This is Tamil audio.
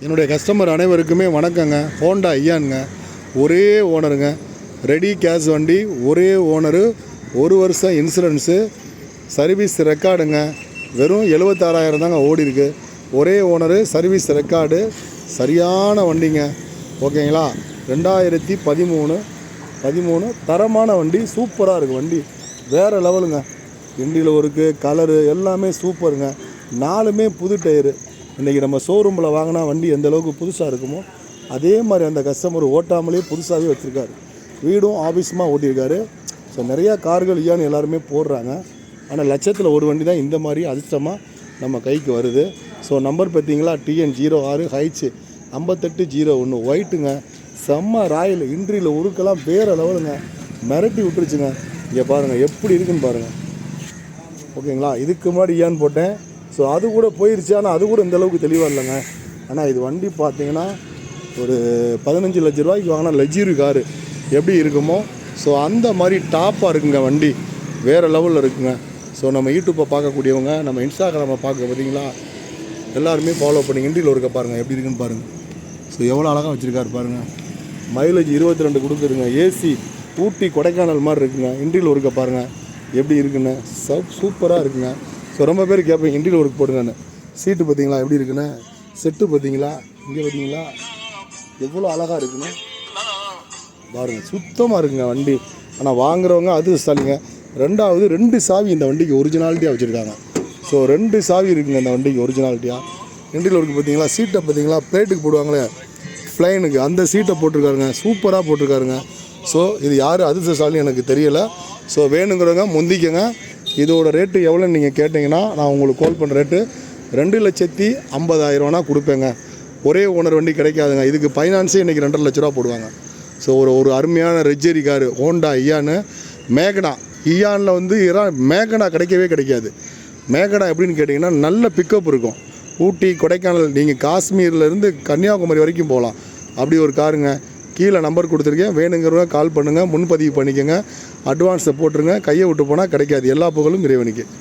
என்னுடைய கஸ்டமர் அனைவருக்குமே வணக்கங்க. ஹோண்டா ஐயானுங்க, ஒரே ஓனருங்க. ரெடி கேஷ் வண்டி, ஒரே ஓனரு, 1 வருஷம் இன்சூரன்ஸு, சர்வீஸ் ரெக்கார்டுங்க. வெறும் 76,000 தாங்க ஓடி இருக்கு. ஒரே ஓனரு, சர்வீஸ் ரெக்கார்டு, சரியான வண்டிங்க. ஓகேங்களா? 2013 தரமான வண்டி, சூப்பராக இருக்குது வண்டி, வேறு லெவலுங்க. இண்டியில் ஒர்க்கு, கலரு எல்லாமே சூப்பருங்க. 4மே புது டயரு. இன்றைக்கி நம்ம ஷோரூமில் வாங்கினா வண்டி எந்த அளவுக்கு புதுசாக இருக்குமோ அதே மாதிரி அந்த கஸ்டமர் ஓட்டாமலே புதுசாகவே வச்சுருக்காரு. வீடும் ஆஃபீஸுமாக ஓட்டியிருக்காரு. ஸோ நிறையா கார்கள் ஐயான்னு எல்லாருமே போடுறாங்க. ஆனால் லட்சத்தில் ஒரு வண்டி தான் இந்த மாதிரி அதிர்ஷ்டமாக நம்ம கைக்கு வருது. ஸோ நம்பர் பார்த்தீங்களா, TN06H 5801 ஒயிட்டுங்க. செம்ம ராயல். இன்ட்ரியில் உருக்கெல்லாம் வேறு லெவலுங்க, மிரட்டி விட்டுருச்சுங்க. இங்கே பாருங்கள் எப்படி இருக்குன்னு பாருங்கள். ஓகேங்களா? இதுக்கு முன்னாடி ஐயான்னு போட்டேன். ஸோ அது கூட போயிடுச்சு. ஆனால் அது கூட இந்த அளவுக்கு தெளிவாக இல்லைங்க. ஆனால் இது வண்டி பார்த்தீங்கன்னா ஒரு 15 லட்ச ரூபாய்க்கு வாங்கினா லக்ஸுரி காரு எப்படி இருக்குமோ ஸோ அந்த மாதிரி டாப்பாக இருக்குங்க வண்டி, வேறு லெவலில் இருக்குங்க. ஸோ நம்ம யூடியூப்பை பார்க்கக்கூடியவங்க, நம்ம இன்ஸ்டாகிராமை பார்க்க பார்த்தீங்களா, எல்லாருமே ஃபாலோ பண்ணி இண்டியில் இருக்க பாருங்கள் எப்படி இருக்குன்னு பாருங்கள். ஸோ எவ்வளோ அழகாக வச்சுருக்காரு பாருங்கள். மைலேஜ் 22 கொடுக்குதுங்க. ஏசி ஊட்டி கொடைக்கானல் மாதிரி இருக்குங்க. இண்டியில் இருக்க பாருங்கள் எப்படி இருக்குன்னு, சூப்பராக இருக்குங்க. ஸோ ரொம்ப பேர் கேட்பேன் இண்டியில் ஒர்க் போடுங்கன்னு. சீட்டு பார்த்தீங்களா எப்படி இருக்குன்னு, செட்டு பார்த்தீங்களா, இங்கே பார்த்தீங்களா எவ்வளோ அழகாக இருக்குன்னு பாருங்கள். சுத்தமாக இருக்குங்க வண்டி. ஆனால் வாங்குறவங்க அது ஸ்டாலிங்க. ரெண்டாவது 2 சாவி இந்த வண்டிக்கு ஒரிஜினாலிட்டியாக வச்சுருக்காங்க. ஸோ 2 சாவி இருக்குங்க இந்த வண்டிக்கு ஒரிஜினாலிட்டியாக. இண்டியில் ஒர்க் பார்த்தீங்களா, சீட்டை பார்த்தீங்களா, பிளேட்டுக்கு போடுவாங்களே ஃப்ளைனுக்கு, அந்த சீட்டை போட்டிருக்காருங்க, சூப்பராக போட்டிருக்காருங்க. ஸோ இது யார் அதிர்ஷ்டசாலின்னு எனக்கு தெரியலை. ஸோ வேணுங்கிறவங்க முந்திக்கங்க. இதோட ரேட்டு எவ்வளோன்னு நீங்கள் கேட்டிங்கன்னா நான் உங்களுக்கு கால் பண்ணுற ரேட்டு 2,50,000 கொடுப்பேங்க. ஒரே ஓனர் வண்டி கிடைக்காதுங்க. இதுக்கு ஃபைனான்ஸே இன்றைக்கி 2.5 லட்ச ரூபா போடுவாங்க. ஸோ ஒரு அருமையான லக்ஸரி காரு ஹோண்டா ஐயானு. மேகனா ஐயானில் வந்து மேகனா கிடைக்கவே கிடைக்காது. மேகனா எப்படின்னு கேட்டிங்கன்னா நல்ல பிக்கப் இருக்கும். ஊட்டி கொடைக்கானல், நீங்கள் காஷ்மீர்லேருந்து கன்னியாகுமரி வரைக்கும் போகலாம். அப்படி ஒரு காருங்க. கீழே நம்பர் கொடுத்துருக்கேன், வேணுங்கிறவங்க கால் பண்ணுங்கள், முன்பதிவு பண்ணிக்கோங்க, அட்வான்ஸை போட்டுருங்க. கையை விட்டு போனால் கிடைக்காது. எல்லா புகழும் இறைவனுக்கு.